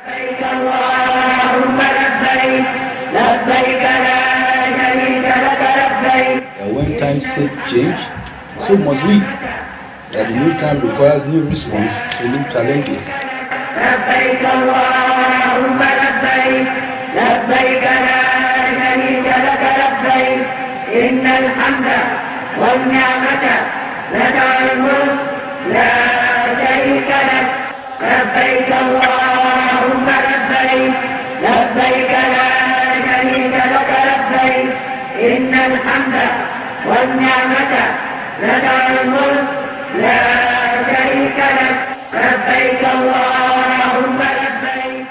When times change, so must we. That the new time requires new response to new challenges. لبيك اللهم لبيك لبيك لا شريك لك لبيك إن الحمد والنعمة لك الملك لا شريك لك لبيك اللهم لبيك لبيك لا شريك لك لبيك إن الحمد والنعمة لك الملك لا شريك لك لبيك اللهم لبيك.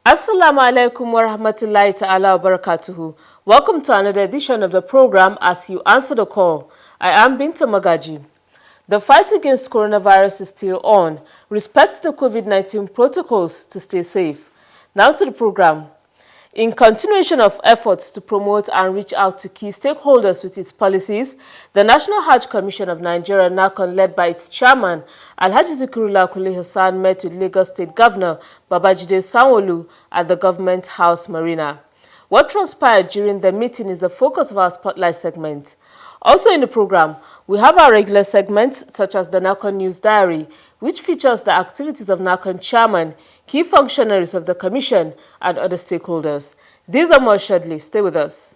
Assalamu alaikum wa rahmatullahi ta'ala wa barakatuhu. Welcome to another edition of the program As You Answer the Call. I am Binta Magaji. The fight against coronavirus is still on. Respect the COVID-19 protocols to stay safe. Now to the program. In continuation of efforts to promote and reach out to key stakeholders with its policies, the National Hajj Commission of Nigeria, NAHCON, led by its chairman, Alhaji Zikrullah Kule Hassan, met with Lagos State Governor Babajide Sanwo-Olu at the Government House Marina. What transpired during the meeting is the focus of our Spotlight segment. Also in the program, we have our regular segments such as the NAHCON News Diary, which features the activities of NAHCON chairman, key functionaries of the commission, and other stakeholders. These are more shortly. Stay with us.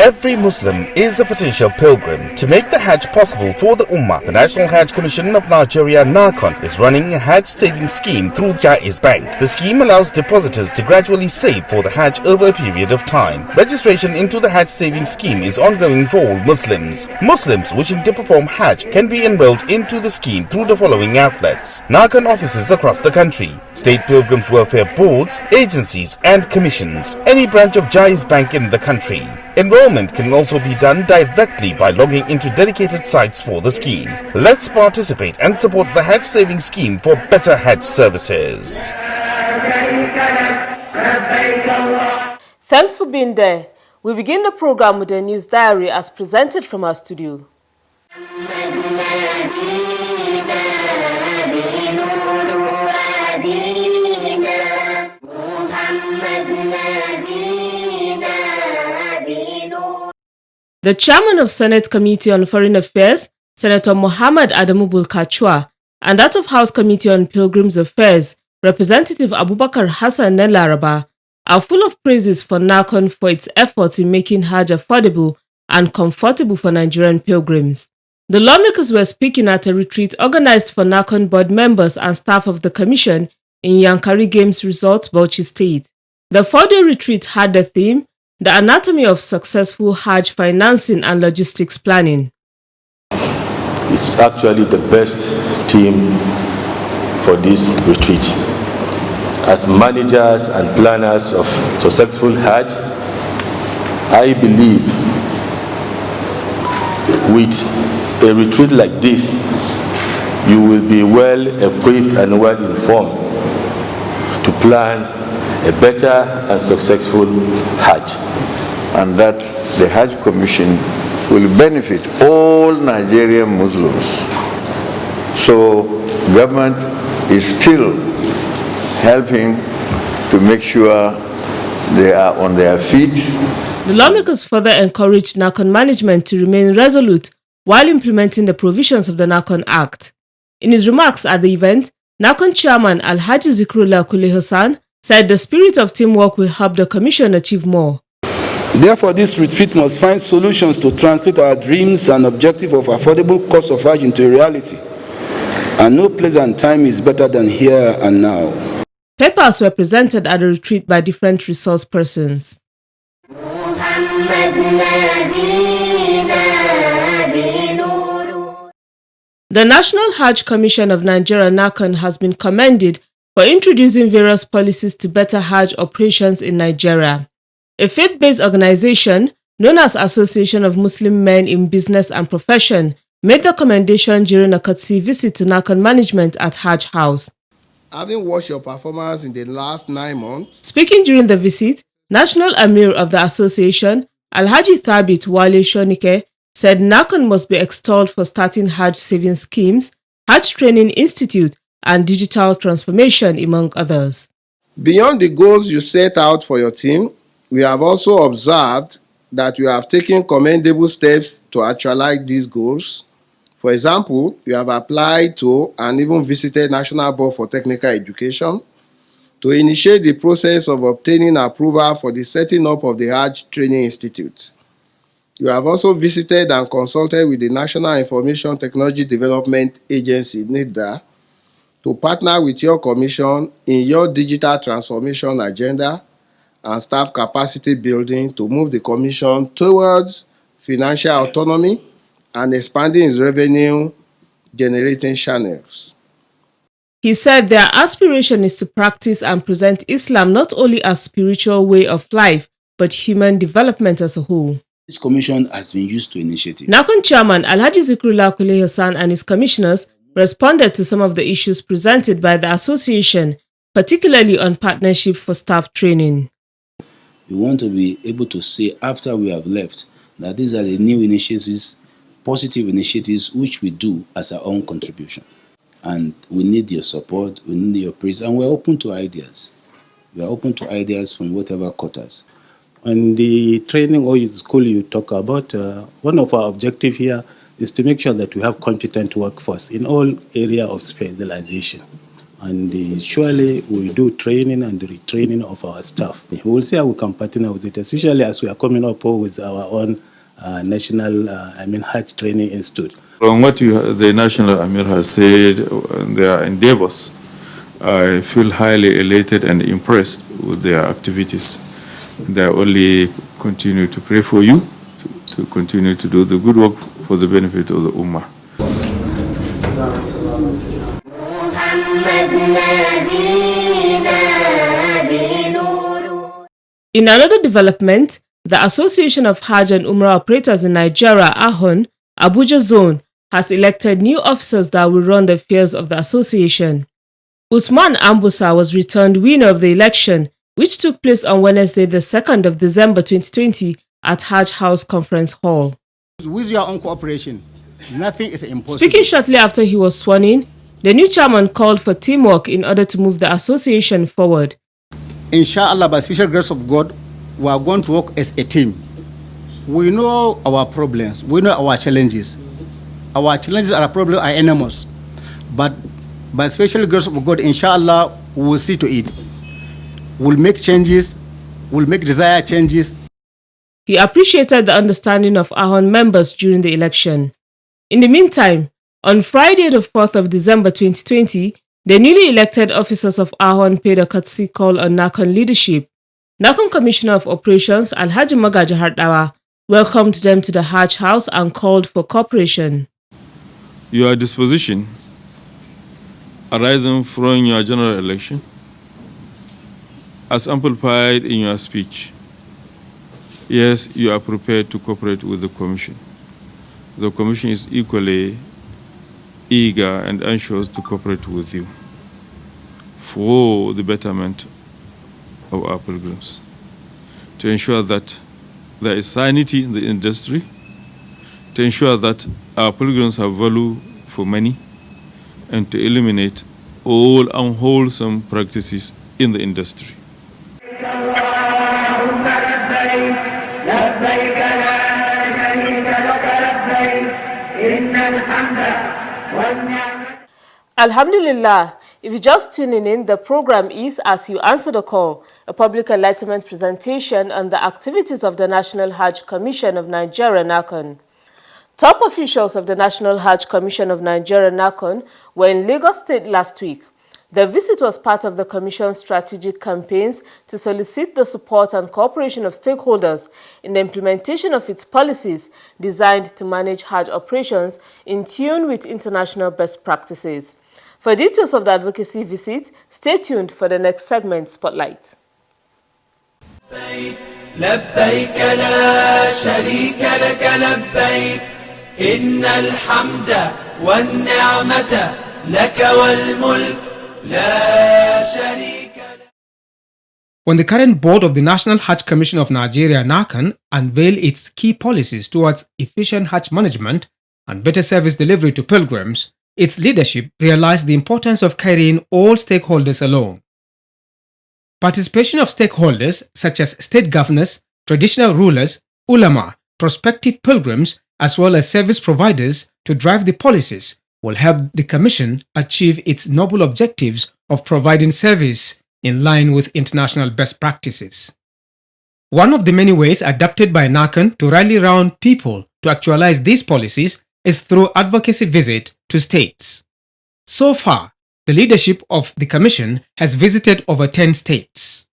Every Muslim is a potential pilgrim. To make the Hajj possible for the Ummah, the National Hajj Commission of Nigeria, NAHCON, is running a Hajj savings scheme through Jaiz Bank. The scheme allows depositors to gradually save for the Hajj over a period of time. Registration into the Hajj savings scheme is ongoing for all Muslims. Muslims wishing to perform Hajj can be enrolled into the scheme through the following outlets: NAHCON offices across the country, state pilgrims welfare boards, agencies and commissions, any branch of Jaiz Bank in the country. Enrollment can also be done directly by logging into dedicated sites for the scheme. Let's participate and support the Hajj savings scheme for better Hajj services. Thanks for being there. We begin the program with a news diary as presented from our studio. The chairman of Senate Committee on Foreign Affairs, Senator Muhammad Adamu Bulkachua, and that of House Committee on Pilgrims Affairs, Representative Abubakar Hassan Nelaraba, are full of praises for NAHCON for its efforts in making Hajj affordable and comfortable for Nigerian pilgrims. The lawmakers were speaking at a retreat organized for NAHCON board members and staff of the commission in Yankari Games Resort, Bauchi State. The 4-day retreat had the theme, The Anatomy of Successful Hajj Financing and Logistics Planning. It's actually the best team for this retreat. As managers and planners of successful Hajj, I believe with a retreat like this, you will be well equipped and well informed to plan a better and successful Hajj. And that the Hajj Commission will benefit all Nigerian Muslims. So government is still helping to make sure they are on their feet. The lawmakers further encouraged NAHCON management to remain resolute while implementing the provisions of the NAHCON Act. In his remarks at the event, NAHCON chairman Alhaji Zikrullah Kule Hassan said the spirit of teamwork will help the commission achieve more. Therefore, this retreat must find solutions to translate our dreams and objective of affordable cost of Hajj into reality. And no place and time is better than here and now. Papers were presented at the retreat by different resource persons. The National Hajj Commission of Nigeria, NAHCON, has been commended for introducing various policies to better Hajj operations in Nigeria. A faith-based organization known as Association of Muslim Men in Business and Profession made the commendation during a courtesy visit to NAHCON management at Hajj House. Having watched your performance in the last 9 months. Speaking during the visit, National Amir of the association, Alhaji Thabit Wale Shonike, said NAHCON must be extolled for starting Hajj saving schemes Hajj Training Institute, and digital transformation, among others. Beyond the goals you set out for your team, we have also observed that you have taken commendable steps to actualize these goals. For example, you have applied to and even visited National Board for Technical Education to initiate the process of obtaining approval for the setting up of the Hajj Training Institute. You have also visited and consulted with the National Information Technology Development Agency, NIDA, to partner with your commission in your digital transformation agenda and staff capacity building to move the commission towards financial autonomy and expanding its revenue generating channels. He said their aspiration is to practice and present Islam not only as a spiritual way of life, but human development as a whole. This commission has been used to initiative. NAHCON chairman Alhaji Zikrullah Kule Hassan and his commissioners responded to some of the issues presented by the association, particularly on partnership for staff training. We want to be able to say after we have left that these are the new initiatives, positive initiatives which we do as our own contribution. And we need your support, we need your praise, and we're open to ideas. We are open to ideas from whatever quarters. On the training or school you talk about, one of our objectives here is to make sure that we have competent workforce in all areas of specialization. And surely we do training and retraining of our staff. We will see how we can partner with it, especially as we are coming up with our own national Hajj Training Institute. From what the National Amir has said, their endeavors, I feel highly elated and impressed with their activities. They only continue to pray for you, to continue to do the good work for the benefit of the Ummah. In another development, the Association of Hajj and Umrah Operators in Nigeria, NAHCON, Abuja Zone, has elected new officers that will run the affairs of the association. Usman Ambusa was returned winner of the election, which took place on Wednesday, the 2nd of December 2020 at Hajj House Conference Hall. With your own cooperation, nothing is impossible. Speaking shortly after he was sworn in, the new chairman called for teamwork in order to move the association forward. Inshallah, by special grace of God, we are going to work as a team. We know our problems, we know our challenges. Our challenges are are enormous. But by special grace of God, inshallah, we will see to it. We'll make changes, we'll make desired changes. He appreciated the understanding of NAHCON members during the election. In the meantime, on Friday, the 4th of December 2020, the newly elected officers of NAHCON paid a courtesy call on NAHCON leadership. NAHCON Commissioner of Operations Alhaji Magaji Hardawa welcomed them to the Hajj House and called for cooperation. Your disposition, arising from your general election, as amplified in your speech, yes, you are prepared to cooperate with the Commission. The Commission is equally eager and anxious to cooperate with you for the betterment of our pilgrims, to ensure that there is sanity in the industry, to ensure that our pilgrims have value for money, and to eliminate all unwholesome practices in the industry. Alhamdulillah, if you're just tuning in, the program is As You Answer the Call, a public enlightenment presentation on the activities of the National Hajj Commission of Nigeria, NAHCON. Top officials of the National Hajj Commission of Nigeria, NAHCON, were in Lagos State last week. The visit was part of the Commission's strategic campaigns to solicit the support and cooperation of stakeholders in the implementation of its policies designed to manage Hajj operations in tune with international best practices. For details of the advocacy visit, stay tuned for the next segment, Spotlight. لبيك لا شريك لك لبيك إن الحمد والنعمة لك والملك لا شريك لك. When the current board of the National Hajj Commission of Nigeria, NAHCON, unveiled its key policies towards efficient Hajj management and better service delivery to pilgrims, its leadership realized the importance of carrying all stakeholders along. Participation of stakeholders such as state governors, traditional rulers, ulama, prospective pilgrims, as well as service providers to drive the policies will help the Commission achieve its noble objectives of providing service in line with international best practices. One of the many ways adopted by NAHCON to rally round people to actualize these policies is through advocacy visit to states. So far, the leadership of the Commission has visited over 10 states.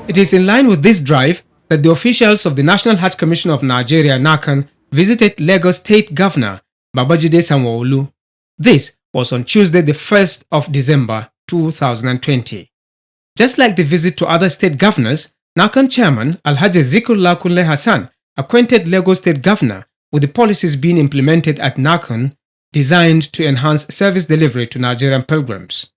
It is in line with this drive that the officials of the National Hajj Commission of Nigeria, NAHCON, visited Lagos State Governor Babajide Sanwo-Olu. This was on Tuesday, the 1st of December 2020. Just like the visit to other state governors, NAHCON Chairman Alhaji Zikrullah Kunle Hassan acquainted Lagos State Governor with the policies being implemented at NAHCON designed to enhance service delivery to Nigerian pilgrims.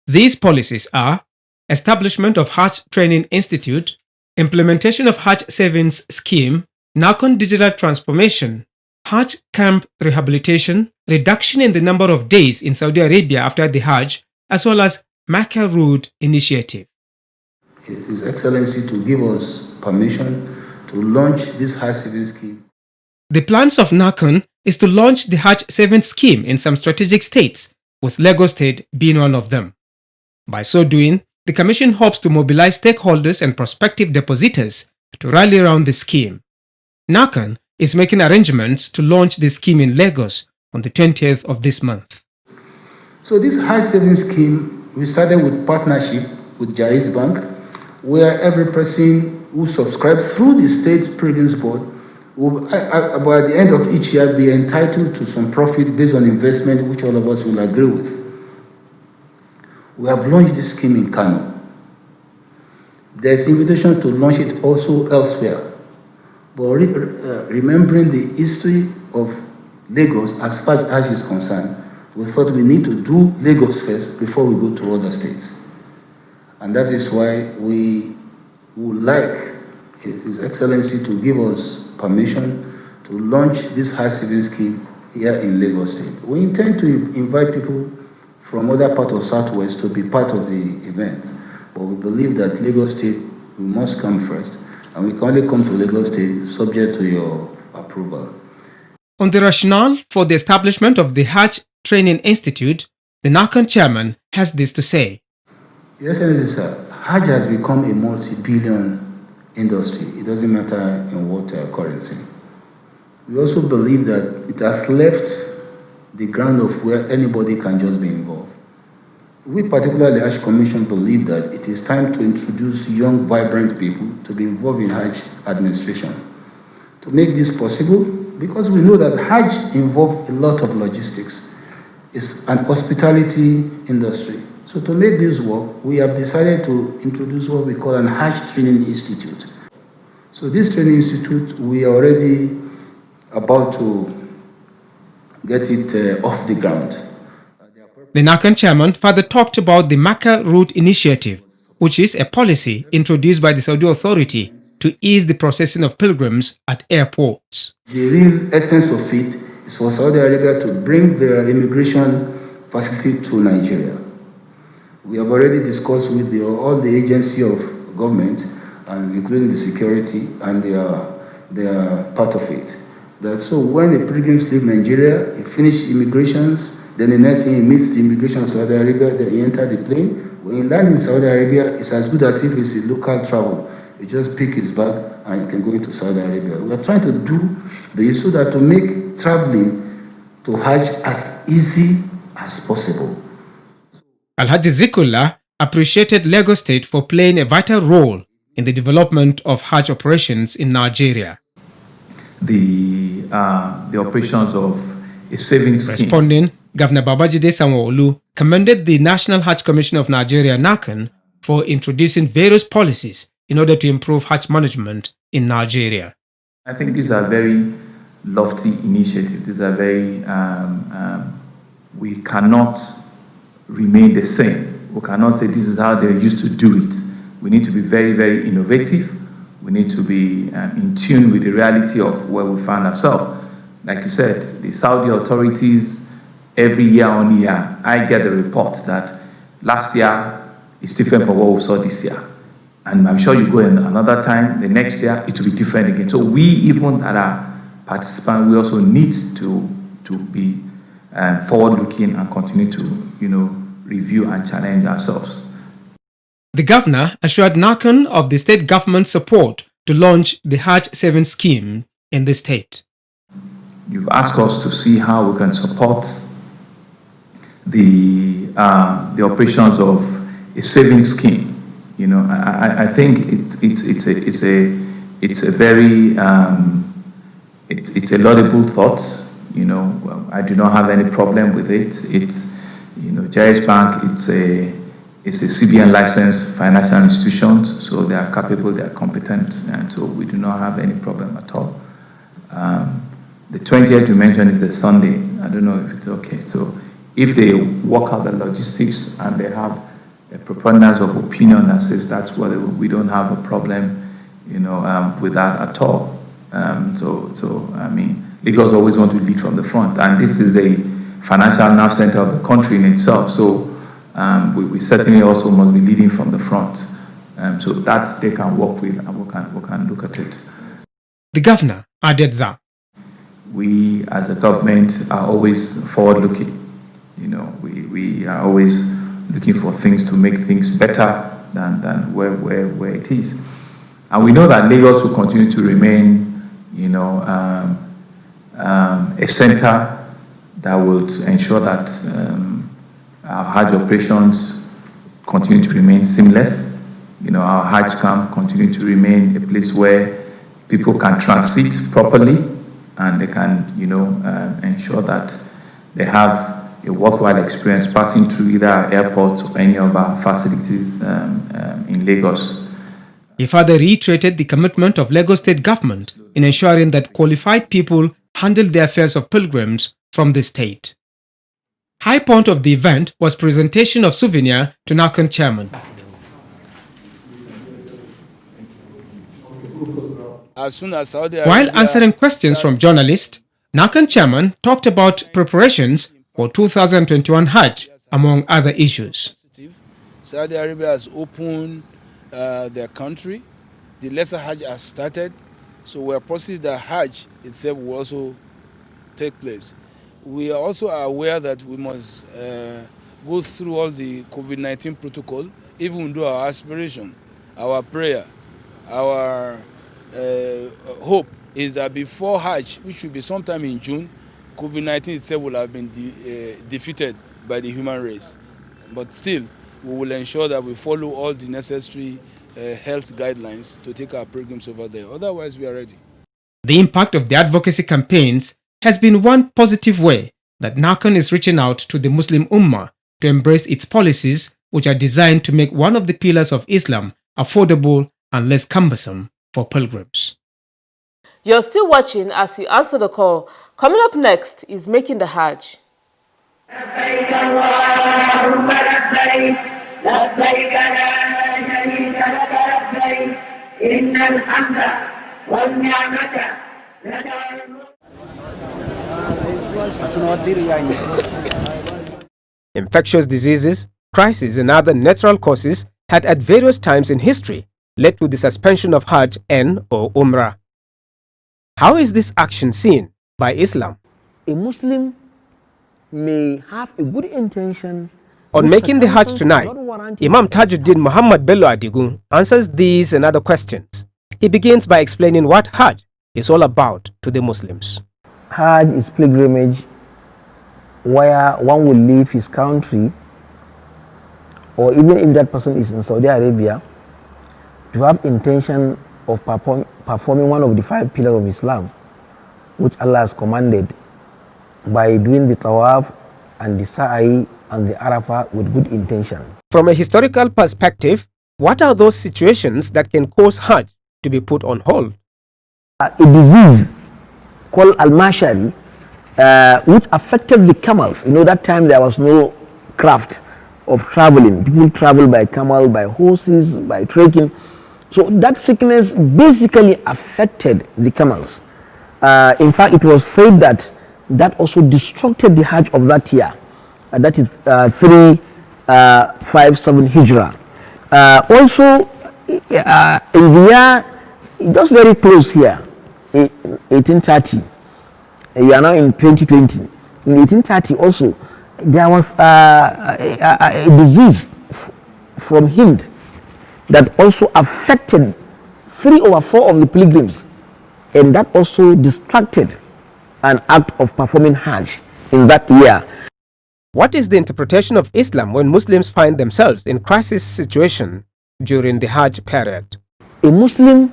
These policies are establishment of Hajj Training Institute, implementation of Hajj Savings Scheme, NAHCON Digital Transformation, Hajj Camp Rehabilitation, reduction in the number of days in Saudi Arabia after the Hajj, as well as Makkah Route Initiative. His Excellency to give us permission to launch this Hajj Savings Scheme. The plans of NAHCON is to launch the Hajj Savings Scheme in some strategic states, with Lagos State being one of them. By so doing, the Commission hopes to mobilize stakeholders and prospective depositors to rally around the scheme. NAHCON is making arrangements to launch the scheme in Lagos on the 20th of this month. So this Hajj Savings Scheme, we started with partnership with Jaiz Bank, where every person who subscribes through the state pilgrims board will, by the end of each year, be entitled to some profit based on investment, which all of us will agree with. We have launched this scheme in Kano. There's invitation to launch it also elsewhere. But remembering the history of Lagos as far as Hajj is concerned, we thought we need to do Lagos first before we go to other states. And that is why we would like His Excellency to give us permission to launch this Hajj Savings Scheme here in Lagos State. We intend to invite people from other parts of Southwest to be part of the event, but we believe that Lagos State, we must come first, and we can only come to Lagos State subject to your approval. On the rationale for the establishment of the Hajj Training Institute, the NAHCON chairman has this to say. Yes, sir. Hajj has become a multi-billion industry. It doesn't matter in what currency. We also believe that it has left the ground of where anybody can just be involved. We particularly, Hajj Commission, believe that it is time to introduce young, vibrant people to be involved in Hajj administration. To make this possible, because we know that Hajj involves a lot of logistics. It's an hospitality industry. So to make this work, we have decided to introduce what we call an Hajj Training Institute. So this training institute, we are already about to get it off the ground. The NAHCON chairman further talked about the Makkah Route Initiative, which is a policy introduced by the Saudi authority to ease the processing of pilgrims at airports. The real essence of it is for Saudi Arabia to bring their immigration facility to Nigeria. We have already discussed with all the agency of government, and including the security, and they are part of it. So when the pilgrims leave Nigeria, he finishes immigrations, then the next thing he meets the immigration of Saudi Arabia, then he enters the plane. When he lands in Saudi Arabia, it's as good as if it's a local travel. You just pick his bag and you can go into Saudi Arabia. We are trying to do this so that to make traveling to Hajj as easy as possible. Alhaji Zikrullah appreciated Lagos State for playing a vital role in the development of Hajj operations in Nigeria. The operations of a savings scheme. Responding, Governor Babajide Sanwo-Olu commended the National Hajj Commission of Nigeria, NAHCON, for introducing various policies in order to improve Hajj management in Nigeria. I think these are very lofty initiatives. These are very, we cannot remain the same. We cannot say this is how they used to do it. We need to be very, very innovative. we need to be in tune with the reality of where we find ourselves. Like you said, the Saudi authorities, every year on year, I get a report that last year is different from what we saw this year. And I'm sure you go in another time, the next year, it will be different again. So we, even that are participants, we also need to be forward-looking and continue to, review and challenge ourselves. The governor assured NAHCON of the state government's support to launch the Hajj savings scheme in the state. You've asked us to see how we can support the operations of a savings scheme. I think it's a very it's a laudable thought. I do not have any problem with it. It's Jais Bank. It's a CBN licensed financial institution, so they are capable, they are competent, and so we do not have any problem at all. The 20th you mentioned is a Sunday. I don't know if it's okay. So if they work out the logistics and they have a preponderance of opinion that says that's what we don't have a problem, with that at all. So I mean, Lagos always want to lead from the front, and this is a financial nerve center of the country in itself. So we certainly also must be leading from the front, so that they can work with, and we can look at it. The governor added that we as a government are always forward-looking. We are always looking for things to make things better than where it is. And we know that Lagos will continue to remain, a center that would ensure that our Hajj operations continue to remain seamless. Our Hajj camp continue to remain a place where people can transit properly, and they can, ensure that they have a worthwhile experience passing through either our airport or any of our facilities in Lagos. He further reiterated the commitment of Lagos State Government in ensuring that qualified people handle the affairs of pilgrims from the state. High point of the event was presentation of souvenir to NAHCON chairman. While answering questions from journalists, NAHCON chairman talked about preparations for 2021 Hajj, among other issues. Saudi Arabia has opened their country. The lesser Hajj has started, so we are positive that Hajj itself will also take place. We are also aware that we must go through all the COVID-19 protocol, even though our aspiration, our prayer, our hope is that before Hajj, which will be sometime in June, COVID-19 itself will have been defeated by the human race. But still, we will ensure that we follow all the necessary health guidelines to take our pilgrims over there. Otherwise, we are ready. The impact of the advocacy campaigns has been one positive way that NAHCON is reaching out to the Muslim Ummah to embrace its policies, which are designed to make one of the pillars of Islam affordable and less cumbersome for pilgrims. You're still watching as you answer the call. Coming up next is Making the Hajj. لبيك اللهم لبيك لبيك لا شريك لك لبيك إن الحمد والنعمة لك Infectious diseases, crises, and other natural causes had at various times in history led to the suspension of Hajj or Umrah. How is this action seen by Islam? A Muslim may have a good intention. On Making the Hajj tonight, Imam Tajuddin Muhammad Bello Adigun answers these and other questions. He begins by explaining what Hajj is all about to the Muslims. Hajj is pilgrimage where one will leave his country, or even if that person is in Saudi Arabia, to have intention of performing one of the 5 pillars of Islam, which Allah has commanded, by doing the tawaf and the sa'i and the arafah with good intention. From a historical perspective, what are those situations that can cause Hajj to be put on hold? A disease called al-mashari, which affected the camels. That time there was no craft of traveling. People travel by camel, by horses, by trekking. So that sickness basically affected the camels. In fact, it was said that that also destructed the Hajj of that year. That is 357 Hijrah. Also, in the year just very close here, 1830, we are now in 2020. In 1830 also, there was a disease from Hind that also affected 3/4 of the pilgrims, and that also distracted an act of performing Hajj in that year. What is the interpretation of Islam when Muslims find themselves in crisis situation during the Hajj period? A Muslim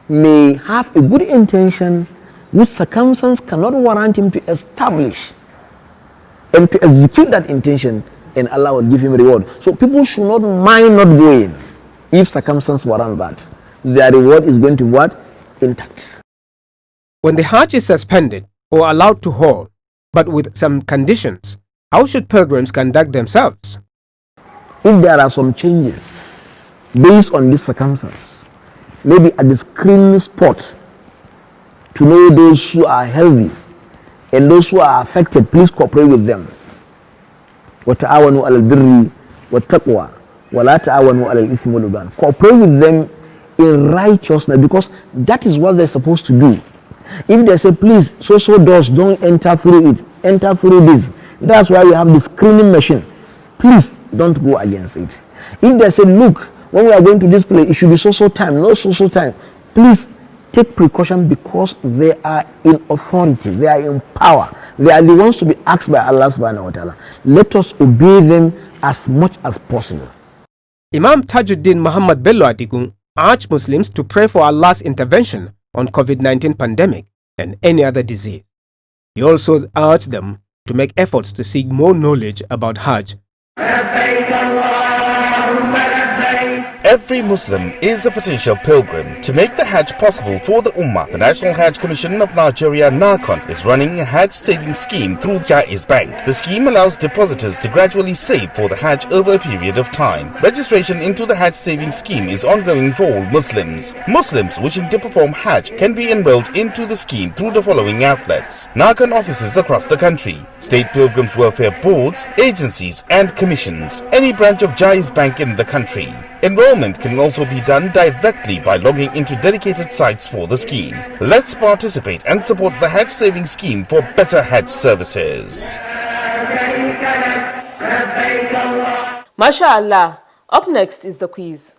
may have a good intention which circumstance cannot warrant him to establish and to execute that intention, and Allah will give him reward. So people should not mind not going if circumstance warrant that. Their reward is going to be what? Intact. When the Hajj is suspended or allowed to hold, but with some conditions, how should pilgrims conduct themselves? If there are some changes based on this circumstance, maybe at the screening spot to know those who are healthy and those who are affected, please cooperate with them. وَتَعَوَنُوا عَلَى الْبِرِّ وَالتَّقْوَى وَلَا تَعَوَنُوا عَلَى الْإِثْمِ وَالْعُدْوَانِ. Cooperate with them in righteousness, because that is what they're supposed to do. If they say, please, so doors, don't enter through it, enter through this. That's why we have the screening machine. Please don't go against it. If they say, look, when we are going to this place, it should be so time, no so time. Please take precaution, because they are in authority, they are in power. They are the ones to be asked by Allah subhanahu wa ta'ala. Let us obey them as much as possible. Imam Tajuddin Muhammad Bello Adigun urged Muslims to pray for Allah's intervention on COVID-19 pandemic and any other disease. He also urged them to make efforts to seek more knowledge about Hajj. Every Muslim is a potential pilgrim. To make the Hajj possible for the Ummah, the National Hajj Commission of Nigeria NAHCON is running a Hajj saving scheme through Jaiz Bank. The scheme allows depositors to gradually save for the Hajj over a period of time. Registration into the Hajj saving scheme is ongoing for all Muslims. Muslims wishing to perform Hajj can be enrolled into the scheme through the following outlets: NAHCON offices across the country, state pilgrims welfare boards, agencies and commissions, any branch of Jaiz Bank in the country. Enrollment can also be done directly by logging into dedicated sites for the scheme. Let's participate and support the Hajj saving scheme for better Hajj services. MashaAllah. Up next is the quiz.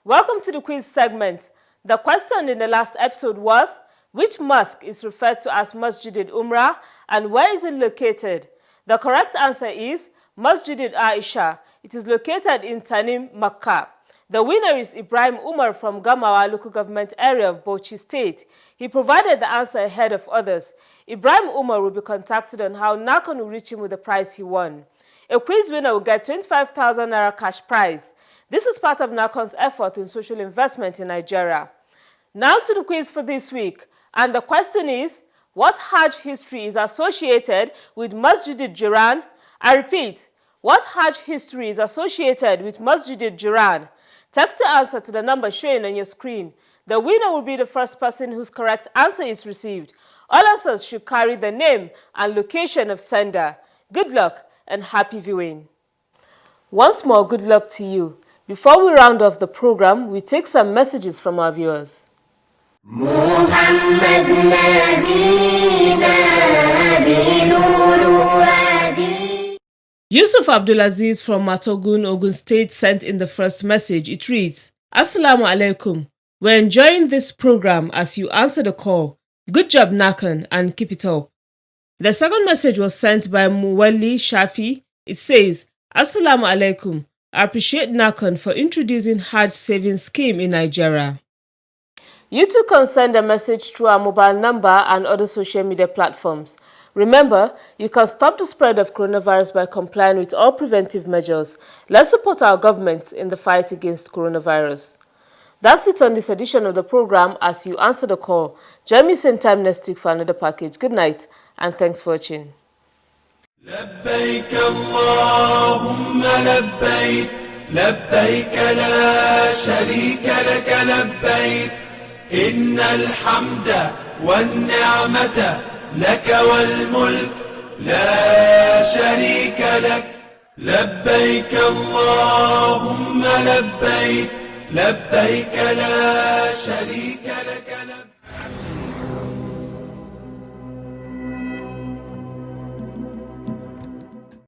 Welcome to the quiz segment. The question in the last episode was, which mosque is referred to as Masjid al-Umrah and where is it located? The correct answer is Masjid al-Aisha. It is located in Tanim, Makkah. The winner is Ibrahim Umar from Gamawa local government area of Bauchi State. He provided the answer ahead of others. Ibrahim Umar will be contacted on how NAHCON will reach him with the prize he won. A quiz winner will get 25,000 Naira cash prize. This is part of NAHCON's effort in social investment in Nigeria. Now to the quiz for this week. And the question is, what Hajj history is associated with Masjid al-Jiran? I repeat, what Hajj history is associated with Masjid al-Jiran? Text the answer to the number showing on your screen. The winner will be the first person whose correct answer is received. All answers should carry the name and location of sender. Good luck and happy viewing. Once more, good luck to you. Before we round off the program, we take some messages from our viewers. Yusuf Abdulaziz from Matogun, Ogun State sent in the first message. It reads, Assalamu alaikum. We're enjoying this program as you answer the call. Good job, NAHCON, and keep it up. The second message was sent by Muwali Shafi. It says, Assalamu alaikum. I appreciate NAHCON for introducing Hajj savings scheme in Nigeria. You too can send a message through our mobile number and other social media platforms. Remember, you can stop the spread of coronavirus by complying with all preventive measures. Let's support our government in the fight against coronavirus. That's it on this edition of the program as you answer the call. Join me same time next week for another package. Good night and thanks for watching. لبيك اللهم لبيك لبيك لا شريك لك لبيك إن الحمد والنعمة لك والملك لا شريك لك لبيك اللهم لبيك لبيك لا شريك